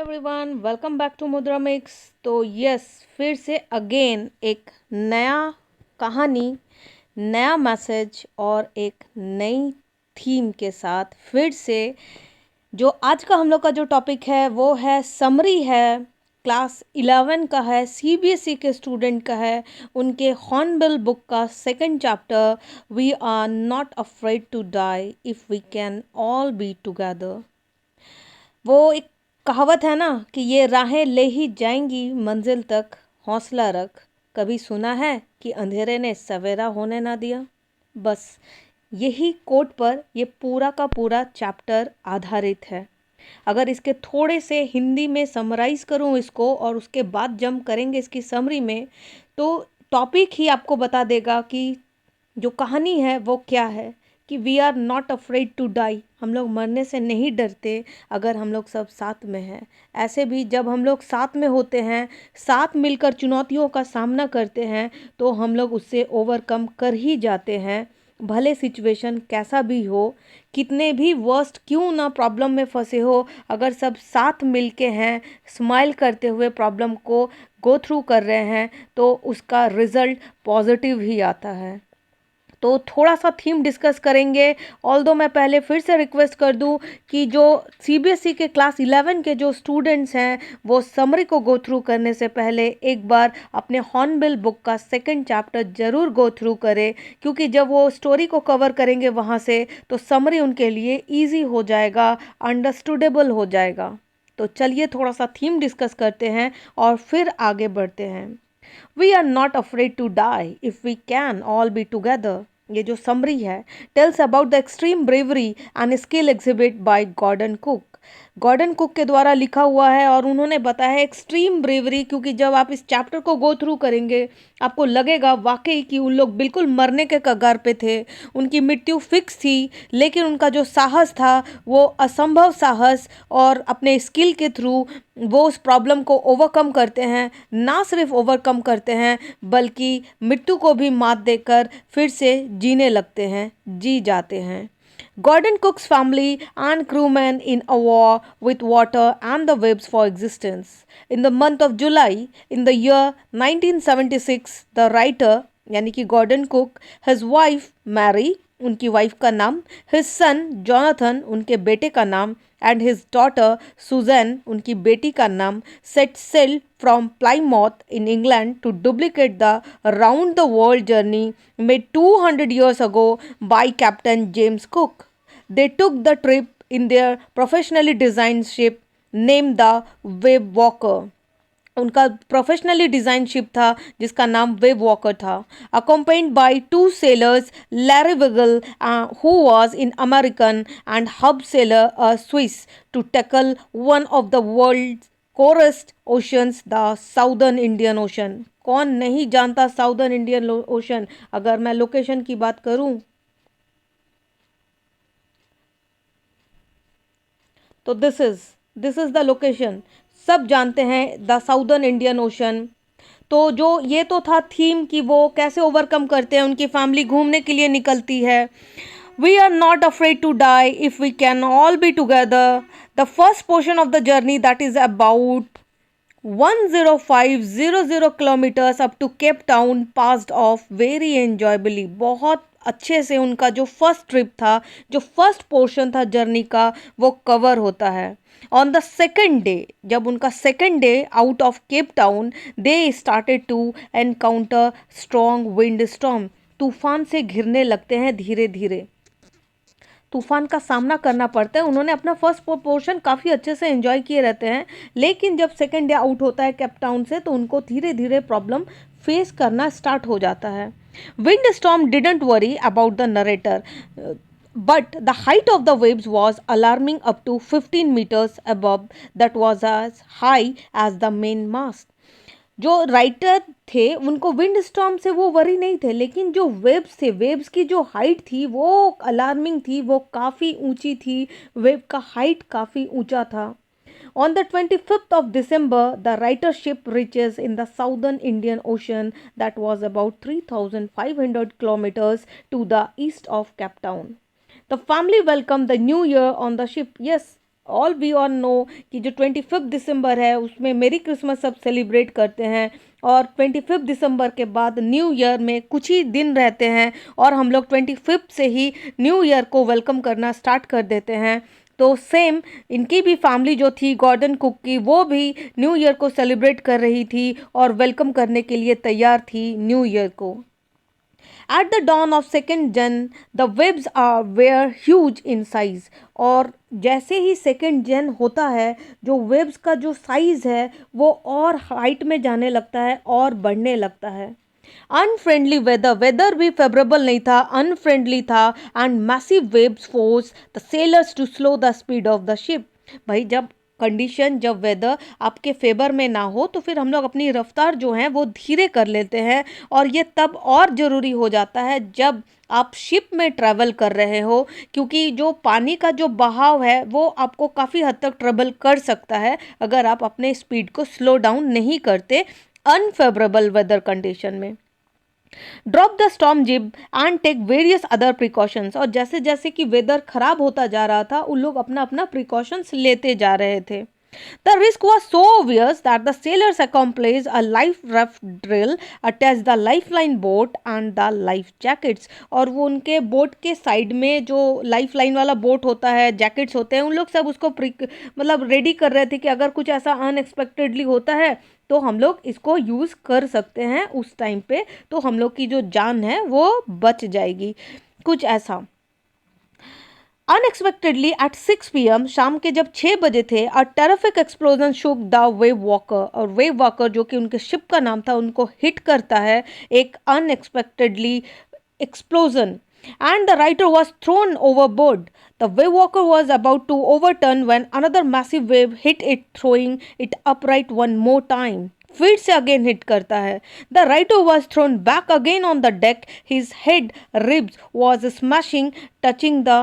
Everyone, welcome back to मुद्रा mix. तो yes, फिर से अगेन एक नया कहानी, नया मैसेज और एक नई थीम के साथ फिर से जो आज का हम लोग का जो टॉपिक है वो है समरी है। क्लास 11 का है, सीबीएसई के स्टूडेंट का है। उनके हॉर्नबिल बुक का second chapter, we are not afraid to die if we can all be together. वो एक कहावत है ना कि ये राहें ले ही जाएंगी मंजिल तक, हौसला रख। कभी सुना है कि अंधेरे ने सवेरा होने ना दिया। बस यही कोट पर ये पूरा का पूरा चैप्टर आधारित है। अगर इसके थोड़े से हिंदी में समराइज करूं इसको और उसके बाद जंप करेंगे इसकी समरी में, तो टॉपिक ही आपको बता देगा कि जो कहानी है वो क्या है। कि we are not afraid to die, हम लोग मरने से नहीं डरते अगर हम लोग सब साथ में हैं। ऐसे भी जब हम लोग साथ में होते हैं, साथ मिलकर चुनौतियों का सामना करते हैं, तो हम लोग उससे ओवरकम कर ही जाते हैं। भले सिचुएशन कैसा भी हो, कितने भी वर्स्ट क्यों ना प्रॉब्लम में फंसे हो, अगर सब साथ मिल के हैं, स्माइल करते हुए प्रॉब्लम को गो थ्रू कर रहे हैं, तो उसका रिजल्ट पॉजिटिव ही आता है। तो थोड़ा सा थीम डिस्कस करेंगे। ऑल्दो मैं पहले फिर से रिक्वेस्ट कर दूं कि जो सीबीएसई के क्लास 11 के जो स्टूडेंट्स हैं वो समरी को गो थ्रू करने से पहले एक बार अपने हॉर्नबिल बुक का सेकंड चैप्टर ज़रूर गो थ्रू करें, क्योंकि जब वो स्टोरी को कवर करेंगे वहाँ से तो समरी उनके लिए ईजी हो जाएगा, अंडरस्टूडेबल हो जाएगा। तो चलिए थोड़ा सा थीम डिस्कस करते हैं और फिर आगे बढ़ते हैं। We are not afraid to die if we can all be together. ये जो समरी है tells about the extreme bravery and skill exhibit by Gordon Cook. Gordon Cook के द्वारा लिखा हुआ है और उन्होंने बताया है एक्सट्रीम ब्रेवरी, क्योंकि जब आप इस चैप्टर को गो थ्रू करेंगे आपको लगेगा वाकई कि उन लोग बिल्कुल मरने के कगार पे थे, उनकी मृत्यु फिक्स थी, लेकिन उनका जो साहस था वो असंभव साहस, और अपने स्किल के थ्रू वो उस प्रॉब्लम को ओवरकम करते हैं। ना सिर्फ ओवरकम करते हैं बल्कि मृत्यु को भी मात देकर फिर से जीने लगते हैं, जी जाते हैं। Gordon Cook's family and crewmen in a war with water and the waves for existence. In the month of July, in the year 1976, the writer यानी कि Gordon Cook, his wife Mary, उनकी वाइफ का नाम, his son Jonathan, उनके बेटे का नाम, and his daughter Susan, उनकी बेटी का नाम, set sail from Plymouth in England to duplicate the round the world journey made 200 years ago by Captain James Cook. They took the trip in their professionally designed ship named the Wave Walker. उनका professionally design ship था जिसका नाम Wave Walker था, accompanied by two sailors, Larry Vigil who was in American and Herb Seigler a Swiss, to tackle one of the world coarsest oceans, the southern Indian Ocean. कौन नहीं जानता southern Indian ocean. अगर मैं location की बात करूं तो this is the location. सब जानते हैं द साउदर्न इंडियन ओशन। तो जो ये तो था थीम कि वो कैसे ओवरकम करते हैं, उनकी फैमिली घूमने के लिए निकलती है। We are not afraid to die if we can all be together. The first portion of the journey that is about 10500 kilometres up to Cape Town passed off very enjoyably. बहुत अच्छे से उनका जो फर्स्ट ट्रिप था, जो first portion था journey का, वो कवर होता है। ऑन द सेकेंड डे, जब उनका second day out of Cape Town, they started to encounter strong wind storm. तूफान से घिरने लगते हैं धीरे धीरे, तूफान का सामना करना पड़ता है। उन्होंने अपना फर्स्ट पोर्शन काफ़ी अच्छे से एंजॉय किए रहते हैं, लेकिन जब सेकेंड डे आउट होता है कैप टाउन से तो उनको धीरे धीरे प्रॉब्लम फेस करना स्टार्ट हो जाता है। Wind storm didn't worry about the narrator, but the height of the waves was alarming up to 15 meters above, that was as high as the main mast. जो राइटर थे उनको wind storm से वो worry नहीं थे, लेकिन जो waves थे, वेव्स की जो हाइट थी वो अलार्मिंग थी, वो काफ़ी ऊंची थी, वेव का हाइट काफ़ी ऊंचा था। On the 25th of December, the writer ship reaches in the southern Indian Ocean, that was about 3,500 kilometers to the east of Cape Town. The family welcomed the new year on the ship. Yes, all we all know कि जो 25 दिसंबर है उसमें मेरी Christmas सब celebrate करते हैं, और 25 दिसंबर के बाद न्यू ईयर में कुछ ही दिन रहते हैं और हम लोग 25 से ही न्यू ईयर को वेलकम करना स्टार्ट कर देते हैं। तो सेम इनकी भी फैमिली जो थी गॉर्डन कुक की, वो भी न्यू ईयर को सेलिब्रेट कर रही थी और वेलकम करने के लिए तैयार थी न्यू ईयर को। At the dawn of second gen, the webs were huge in size. और जैसे ही सेकेंड जेन होता है, जो वेब्स का जो साइज़ है वो और हाइट में जाने लगता है और बढ़ने लगता है। अनफ्रेंडली वेदर, वेदर भी फेवरेबल नहीं था, अनफ्रेंडली था, and massive waves force the sailors to slow the speed of the ship. भाई जब कंडीशन, जब वेदर आपके फेवर में ना हो तो फिर हम लोग अपनी रफ्तार जो है वो धीरे कर लेते हैं, और ये तब और ज़रूरी हो जाता है जब आप शिप में ट्रैवल कर रहे हो, क्योंकि जो पानी का जो बहाव है वो आपको काफ़ी हद तक ट्रबल कर सकता है अगर आप अपने स्पीड को स्लो डाउन नहीं करते अनफेवरेबल वेदर कंडीशन में। Drop the storm jib and take various other precautions. और जैसे जैसे कि वेदर खराब होता जा रहा था उन लोग अपना अपना प्रिकॉशंस लेते जा रहे थे। The risk was so obvious that the sailors accomplished a life raft drill, attached the lifeline boat and the life jackets। और वो उनके बोट के साइड में जो लाइफलाइन वाला बोट होता है, जैकेट्स होते हैं, उन लोग सब उसको मतलब रेडी कर रहे थे कि अगर कुछ ऐसा अनएक्सपेक्टेडली होता है तो हम लोग इसको यूज़ कर सकते हैं उस टाइम पे, तो हम लोग की जो जान है वो बच जाएगी, कुछ ऐसा। अनएक्सपेक्टेडली एट 6 PM, शाम के जब 6 बजे थे, अ terrific explosion shook the wave walker. और वेव वॉकर जो कि उनके शिप का नाम था उनको हिट करता है एक unexpectedly explosion, and the writer was thrown overboard. The wave walker was about to overturn when another massive wave hit it, throwing it upright one more time. फिर से अगेन हिट करता है। The writer was thrown back again on the deck. His head ribs was smashing, touching the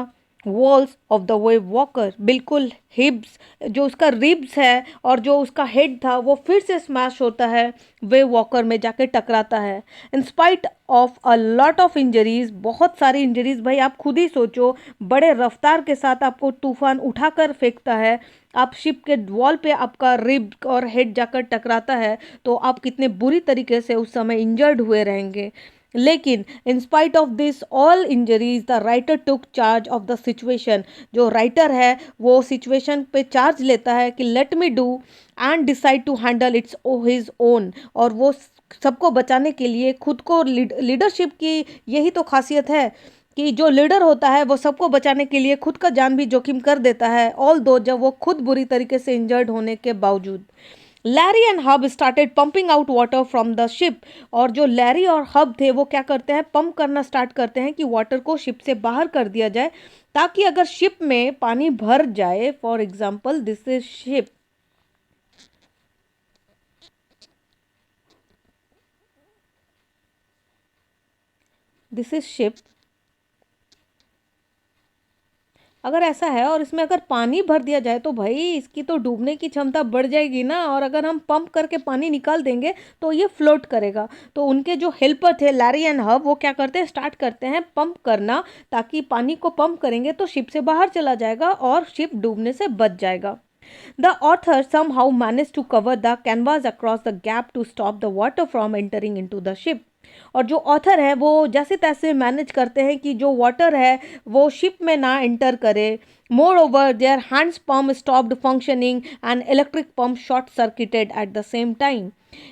walls of the wave walker. बिल्कुल हिब्स, जो उसका ribs है और जो उसका हेड था वो फिर से स्मैश होता है, वेव वॉकर में जाके टकराता है। इन spite of a lot of injuries, बहुत सारी इंजरीज, भाई आप खुद ही सोचो, बड़े रफ्तार के साथ आपको तूफान उठाकर फेंकता है, आप शिप के वॉल पे आपका रिब और हेड जाकर टकराता है, तो आप कितने बुरी तरीके से उस समय इंजर्ड हुए रहेंगे। लेकिन in spite of this all injuries, the writer took charge of the situation. जो राइटर है वो सिचुएशन पे चार्ज लेता है कि let me do and decide to handle its his own. और वो सबको बचाने के लिए खुद को, लीडरशिप की यही तो खासियत है कि जो लीडर होता है वो सबको बचाने के लिए खुद का जान भी जोखिम कर देता है, ऑल दो जब वो खुद बुरी तरीके से इंजर्ड होने के बावजूद। Larry and hub started pumping out water from the ship. और जो लैरी और हब थे वो क्या करते हैं, पंप करना स्टार्ट करते हैं कि वाटर को शिप से बाहर कर दिया जाए, ताकि अगर शिप में पानी भर जाए, for example this is ship, this is ship, अगर ऐसा है और इसमें अगर पानी भर दिया जाए तो भाई इसकी तो डूबने की क्षमता बढ़ जाएगी ना, और अगर हम पंप करके पानी निकाल देंगे तो ये फ्लोट करेगा। तो उनके जो हेल्पर थे लैरी एंड हब, वो क्या करते हैं, स्टार्ट करते हैं पंप करना, ताकि पानी को पंप करेंगे तो शिप से बाहर चला जाएगा और शिप डूबने से बच जाएगा। The author somehow managed to cover the canvas across the gap to stop the water from entering into the ship। और जो ऑथर है वो जैसे तैसे मैनेज करते हैं कि जो वाटर है वो शिप में ना एंटर करे। More over their hands pump stopped functioning and electric pump short circuited at the same time.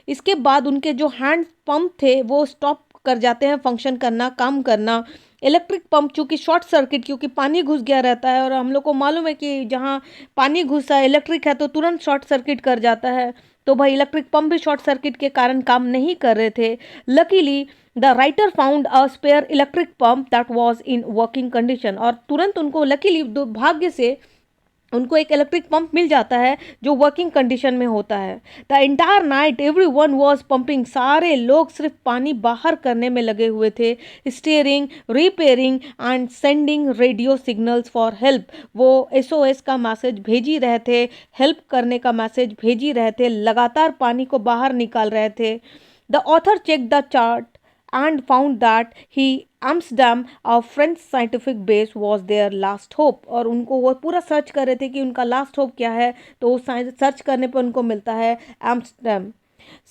इसके बाद उनके जो हैंड पंप थे वो स्टॉप कर जाते हैं फंक्शन करना, काम करना। इलेक्ट्रिक पंप चूँकि शॉर्ट सर्किट, क्योंकि पानी घुस गया रहता है और हम लोग को मालूम है कि जहाँ पानी घुसा है, इलेक्ट्रिक है तो तुरंत शॉर्ट सर्किट कर जाता है, तो भाई इलेक्ट्रिक पंप भी शॉर्ट सर्किट के कारण काम नहीं कर रहे थे। Luckily the writer found a spare electric pump that was in working condition. और तुरंत उनको लकीली, भाग्य से उनको एक इलेक्ट्रिक पंप मिल जाता है जो वर्किंग कंडीशन में होता है। The entire night every one was pumping, सारे लोग सिर्फ पानी बाहर करने में लगे हुए थे, steering, repairing and sending radio signals for help. वो SOS का मैसेज भेजी रहे थे, हेल्प करने का मैसेज भेजी रहे थे, लगातार पानी को बाहर निकाल रहे थे। The author check the chart and found that he Amsterdam, a French scientific base, was their last hope। और उनको वो पूरा सर्च कर रहे थे कि उनका लास्ट होप क्या है, तो सर्च करने पर उनको मिलता है Amsterdam.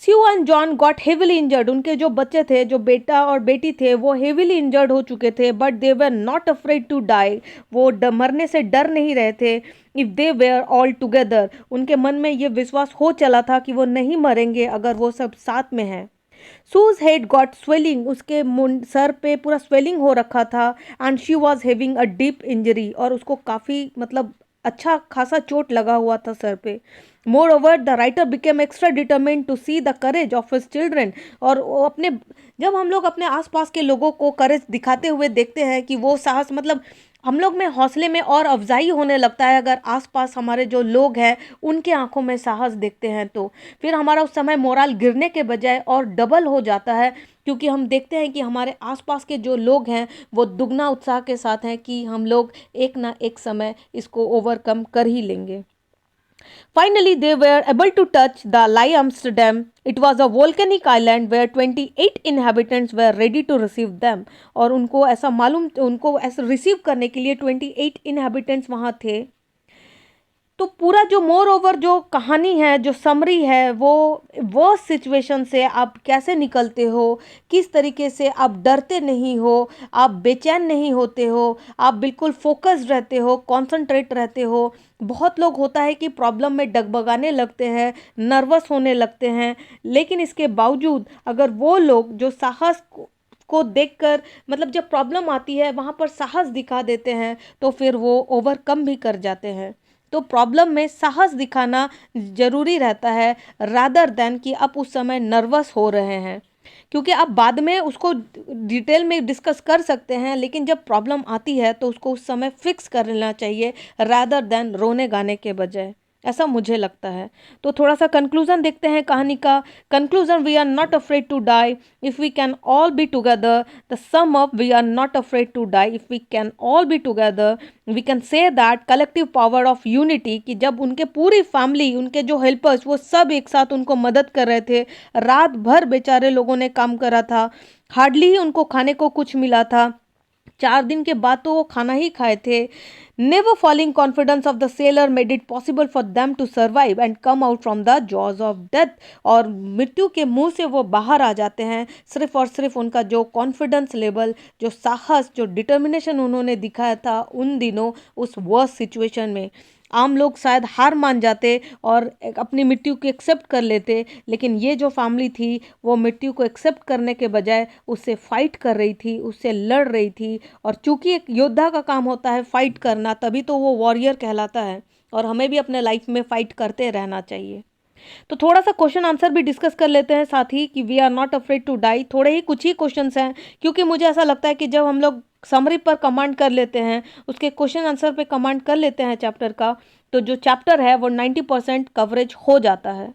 Sue and John got heavily injured. उनके जो बच्चे थे, जो बेटा और बेटी थे, वो हेविली इंजर्ड हो चुके थे, but they were not afraid to die. वो मरने से डर नहीं रहे थे। If they were all together, उनके मन में ये विश्वास हो चला था कि वो नहीं मरेंगे अगर वो सब साथ में हैं। सूज हेड गॉट स्वेलिंग, उसके सर पे पूरा स्वेलिंग हो रखा था। And she was having a deep injury, और उसको काफ़ी मतलब अच्छा खासा चोट लगा हुआ था सर पे। Moreover the writer became extra determined to see the courage of his children. और वो अपने, जब हम लोग अपने आसपास के लोगों को करेज दिखाते हुए देखते हैं कि वो साहस, मतलब हम लोग में हौसले में और अफजाई होने लगता है अगर आसपास हमारे जो लोग हैं उनके आंखों में साहस देखते हैं, तो फिर हमारा उस समय मोराल गिरने के बजाय और डबल हो जाता है, क्योंकि हम देखते हैं कि हमारे आसपास के जो लोग हैं वो दुगना उत्साह के साथ हैं कि हम लोग एक ना एक समय इसको ओवरकम कर ही लेंगे। Finally, they were able to touch the Lie Amsterdam. It was a volcanic island where 28 inhabitants were ready to receive them. और उनको ऐसा मालूम, उनको ऐसा रिसीव करने के लिए 28 inhabitants वहाँ थे। तो पूरा जो मोर ओवर जो कहानी है, जो समरी है, वो सिचुएशन से आप कैसे निकलते हो, किस तरीके से आप डरते नहीं हो, आप बेचैन नहीं होते हो, आप बिल्कुल फोकस्ड रहते हो, कॉन्संट्रेट रहते हो। बहुत लोग होता है कि प्रॉब्लम में डगबगाने लगते हैं, नर्वस होने लगते हैं, लेकिन इसके बावजूद अगर वो लोग जो साहस को देखकर, मतलब जब प्रॉब्लम आती है वहाँ पर साहस दिखा देते हैं, तो फिर वो ओवरकम भी कर जाते हैं। तो प्रॉब्लम में साहस दिखाना ज़रूरी रहता है, रादर देन कि आप उस समय नर्वस हो रहे हैं, क्योंकि आप बाद में उसको डिटेल में डिस्कस कर सकते हैं, लेकिन जब प्रॉब्लम आती है तो उसको उस समय फिक्स कर लेना चाहिए, रादर देन रोने गाने के बजाय। ऐसा मुझे लगता है। तो थोड़ा सा कंक्लूजन देखते हैं कहानी का। Conclusion, we are not afraid to die if we can all be together. The sum up, we are not afraid to die if we can all be together. We can say that collective power of unity, कि जब उनके पूरी family, उनके जो helpers, वो सब एक साथ उनको मदद कर रहे थे, रात भर बेचारे लोगों ने काम करा था, हार्डली ही उनको खाने को कुछ मिला था, 4 दिन के बाद तो वो खाना ही खाए थे। Never falling confidence of the sailor made it possible for them to survive and come out from the jaws of death. और मृत्यु के मुंह से वो बाहर आ जाते हैं, सिर्फ और सिर्फ उनका जो कॉन्फिडेंस लेवल, जो साहस, जो डिटर्मिनेशन उन्होंने दिखाया था उन दिनों उस वर्स्ट सिचुएशन में। आम लोग शायद हार मान जाते और अपनी मृत्यु को एक्सेप्ट कर लेते, लेकिन ये जो फैमिली थी वो मृत्यु को एक्सेप्ट करने के बजाय उससे फाइट कर रही थी, उससे लड़ रही थी। और चूंकि एक योद्धा का काम होता है फाइट करना, तभी तो वो वॉरियर कहलाता है, और हमें भी अपने लाइफ में फाइट करते रहना चाहिए। तो थोड़ा सा क्वेश्चन आंसर भी डिस्कस कर लेते हैं साथ ही, कि we are not afraid to die. थोड़े ही कुछ ही क्वेश्चंस हैं, क्योंकि मुझे ऐसा लगता है कि जब हम लोग समरी पर कमांड कर लेते हैं, उसके क्वेश्चन आंसर पे कमांड कर लेते हैं चैप्टर का, तो जो चैप्टर है वो 90% कवरेज हो जाता है।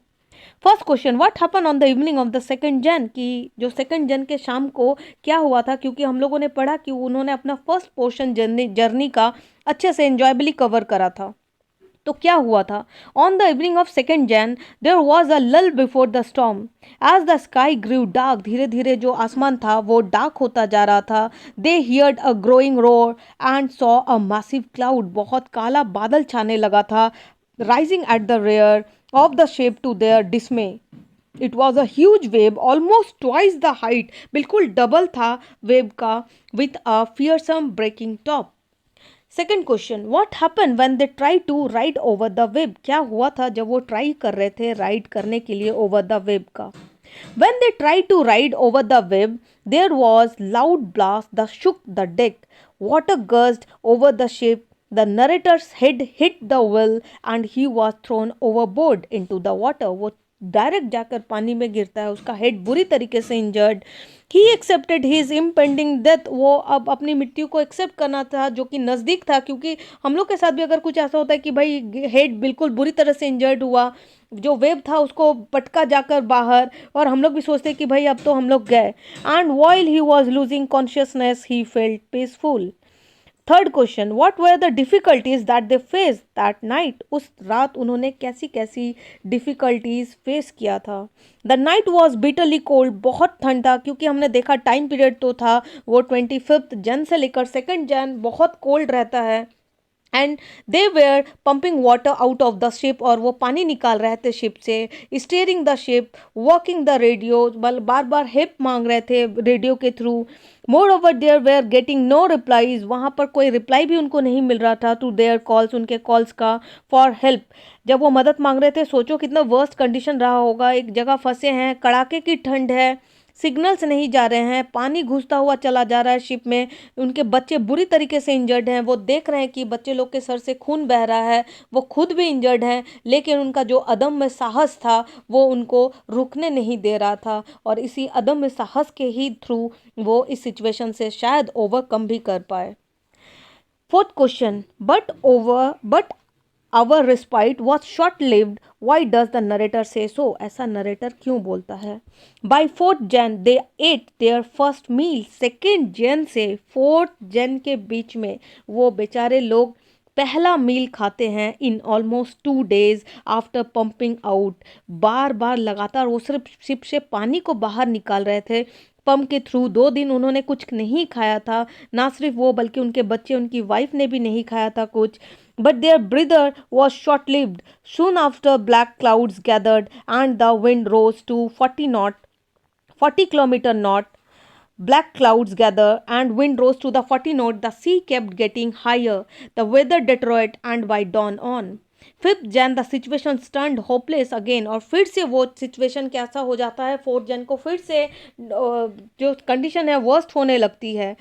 First question, what happen on the evening of the second जन, कि जो सेकंड जन के शाम को क्या हुआ था, क्योंकि हम लोगों ने पढ़ा कि उन्होंने अपना फर्स्ट पोर्शन जर्नी का अच्छे से एंजॉयबली कवर करा था। तो क्या हुआ था? On the evening of second Jan there was a lull before the storm. As the sky grew dark, धीरे धीरे जो आसमान था वो डार्क होता जा रहा था। They heard a growing roar and saw a massive cloud, बहुत काला बादल छाने लगा था। Rising at the rear of the ship to their dismay, it was a huge wave almost twice the height, बिल्कुल डबल था वेव का, with a fearsome breaking top. Second question, what happen when they try to ride over the wave, क्या हुआ था जब वो try कर रहे थे राइड करने के लिए ओवर द वेब का? When they tried to ride over the web, there was loud blast that shook the deck. Water gushed over the ship. The narrator's head hit the wheel and he was thrown overboard into the water. वो direct जाकर पानी में गिरता है, उसका head बुरी तरीके से injured. He accepted his impending death, वो अब अपनी मृत्यु को एक्सेप्ट करना था जो कि नज़दीक था, क्योंकि हम लोग के साथ भी अगर कुछ ऐसा होता है कि भाई हेड बिल्कुल बुरी तरह से इंजर्ड हुआ, जो वेव था उसको पटका जाकर बाहर, और हम लोग भी सोचते कि भाई अब तो हम लोग गए। And while he was losing consciousness he felt peaceful. Third question, what were the difficulties that they face that night, उस रात उन्होंने कैसी कैसी डिफिकल्टीज फेस किया था। The night was bitterly cold, बहुत ठंड था, क्योंकि हमने देखा टाइम पीरियड तो था वो 25 जन से लेकर 2 जन बहुत कोल्ड रहता है। And they were pumping water out of the ship, और वो पानी निकाल रहे थे शिप से, steering the ship, working the radio, बार बार हेल्प मांग रहे थे रेडियो के थ्रू। Moreover there were getting no replies, वहाँ पर कोई रिप्लाई भी उनको नहीं मिल रहा था टू देयर कॉल्स, उनके कॉल्स का फॉर हेल्प। जब वो मदद मांग रहे थे, सोचो कितना वर्स्ट कंडीशन रहा होगा, एक जगह फंसे हैं, कड़ाके की ठंड है, सिग्नल्स नहीं जा रहे हैं, पानी घुसता हुआ चला जा रहा है शिप में, उनके बच्चे बुरी तरीके से इंजर्ड हैं, वो देख रहे हैं कि बच्चे लोग के सर से खून बह रहा है, वो खुद भी इंजर्ड हैं, लेकिन उनका जो अदम्य साहस था वो उनको रुकने नहीं दे रहा था, और इसी अदम्य साहस के ही थ्रू वो इस सिचुएशन से शायद ओवरकम भी कर पाए। Fourth question, but our respite was short lived, why does the narrator say so, ऐसा नरेटर क्यों बोलता है। By 4th Jan they ate their first meal, 2 जन से 4th जन के बीच में वो बेचारे लोग पहला मील खाते हैं in almost 2 days after pumping out. बार बार लगातार वो सिर्फ शिप से पानी को बाहर निकाल रहे थे पंप के थ्रू। 2 दिन उन्होंने कुछ नहीं खाया था, ना सिर्फ वो बल्कि उनके बच्चे, उनकी वाइफ ने भी नहीं खाया था कुछ। But their breather was short-lived. Soon after, black clouds gathered and the wind rose to 40 kilometer knot. Black clouds gather and wind rose to the 40 knot. The sea kept getting higher. The weather deteriorated and by dawn on 5th Jan the situation turned hopeless again. और फिर से वो situation कैसा हो जाता है 4th Jan को, फिर से जो कंडीशन है वर्स्ट होने लगती है।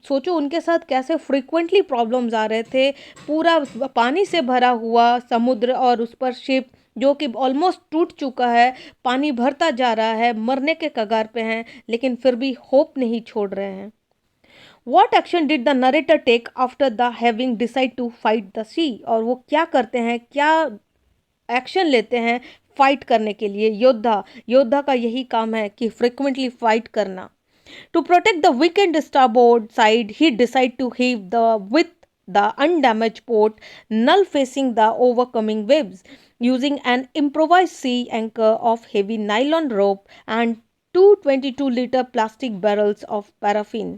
सोचो उनके साथ कैसे फ्रीक्वेंटली प्रॉब्लम्स आ रहे थे, पूरा पानी से भरा हुआ समुद्र और उस पर शिप जो कि ऑलमोस्ट टूट चुका है, पानी भरता जा रहा है, मरने के कगार पे हैं, लेकिन फिर भी होप नहीं छोड़ रहे हैं। What action did the narrator take after the having decide to fight the sea, और वो क्या करते हैं, क्या एक्शन लेते हैं फाइट करने के लिए। योद्धा का यही काम है कि फ्रिक्वेंटली फाइट करना। To protect the weakened starboard side, he decided to heave with the undamaged port null facing the overcoming waves, using an improvised sea anchor of heavy nylon rope and 222-liter plastic barrels of paraffin.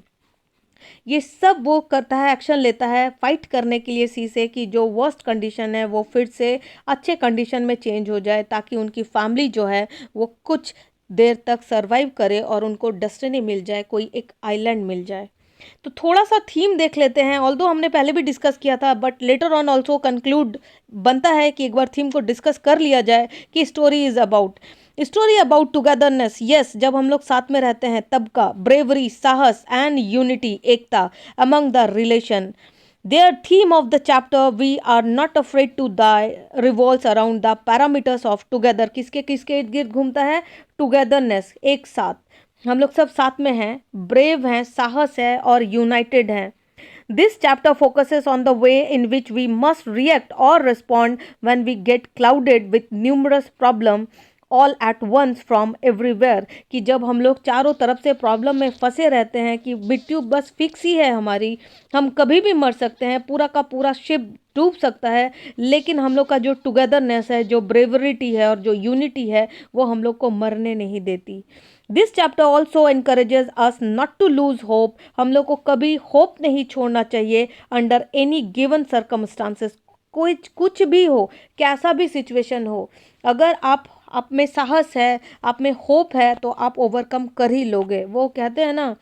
ये सब वो करता है, action लेता है fight करने के लिए सी से, कि जो वर्स्ट कंडीशन है वो फिर से अच्छे कंडीशन में चेंज हो जाए, ताकि उनकी फैमिली जो है वो कुछ देर तक सरवाइव करे और उनको डेस्टिनी मिल जाए, कोई एक आइलैंड मिल जाए। तो थोड़ा सा थीम देख लेते हैं, ऑल्दो हमने पहले भी डिस्कस किया था, but later on also conclude बनता है कि एक बार थीम को डिस्कस कर लिया जाए कि स्टोरी अबाउट टुगेदरनेस। यस, जब हम लोग साथ में रहते हैं तब का ब्रेवरी, साहस and unity, Ekta among the relation. Their theme of the chapter, we are not afraid to die, revolves around the parameters of together. किसके किसके इर्द गिर्द घूमता है? टुगेदरनेस, एक साथ, हम लोग सब साथ में हैं, ब्रेव हैं, साहस है और यूनाइटेड हैं। This chapter focuses on the way in which we must react or respond when we get clouded with numerous problems all at once from everywhere, कि जब हम लोग चारों तरफ से प्रॉब्लम में फंसे रहते हैं कि मृत्यु बस फिक्स ही है हमारी, हम कभी भी मर सकते हैं, पूरा का पूरा शिप डूब सकता है, लेकिन हम लोग का जो टुगेदरनेस है, जो ब्रेवरिटी है और जो यूनिटी है, वो हम लोग को मरने नहीं देती। This chapter also encourages us not to lose hope, हम लोग को कभी होप नहीं छोड़ना चाहिए अंडर एनी गिवन सर्कमस्टांसेस, कोई कुछ भी हो, कैसा भी सिचुएशन हो, अगर आप में साहस है, आप में होप है, तो आप ओवरकम कर ही लोगे। वो कहते हैं ना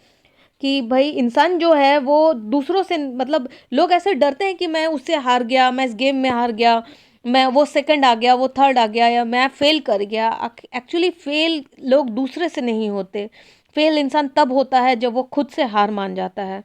कि भाई इंसान जो है वो दूसरों से, मतलब लोग ऐसे डरते हैं कि मैं उससे हार गया, मैं इस गेम में हार गया, मैं वो सेकंड आ गया, वो थर्ड आ गया, या मैं फेल कर गया। एक्चुअली फेल लोग दूसरे से नहीं होते, फेल इंसान तब होता है जब वो खुद से हार मान जाता है।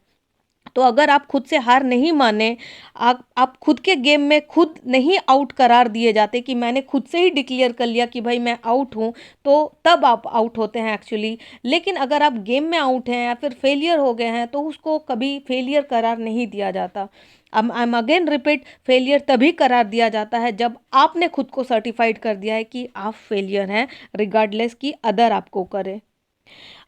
तो अगर आप खुद से हार नहीं माने, आप खुद के गेम में खुद नहीं आउट करार दिए जाते कि मैंने खुद से ही डिक्लेयर कर लिया कि भाई मैं आउट हूँ, तो तब आप आउट होते हैं एक्चुअली। लेकिन अगर आप गेम में आउट हैं या फिर फेलियर हो गए हैं, तो उसको कभी फेलियर करार नहीं दिया जाता। I am again repeat, failure तभी करार दिया जाता है जब आपने खुद को सर्टिफाइड कर दिया है कि आप फेलियर हैं, रिगार्डलेस कि अदर आपको करे।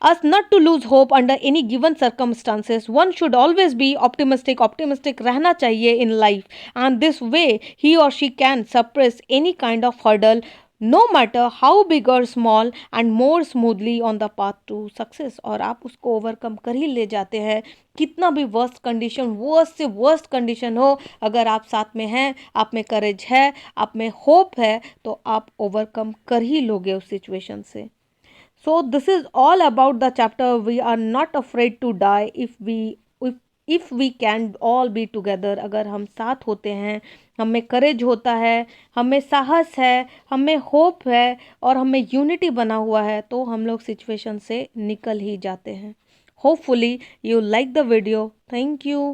us not to lose hope under any given circumstances. One should always be optimistic रहना चाहिए in life, and this way he or she can suppress any kind of hurdle, no matter how big or small, and more smoothly on the path to success. और आप उसको overcome कर ही ले जाते हैं, कितना भी वर्स्ट से वर्स्ट कंडीशन हो, अगर आप साथ में हैं, आप में करेज है, आप में होप है, तो आप ओवरकम कर ही लोगे उस सिचुएशन से. So this is all about the chapter. We are not afraid to die if we can all be together. अगर हम साथ होते हैं, हमें करेज होता है, हमें साहस है, हमें होप है और हमें यूनिटी बना हुआ है, तो हम लोग सिचुएशन से निकल ही जाते हैं. Hopefully you like the video. Thank you.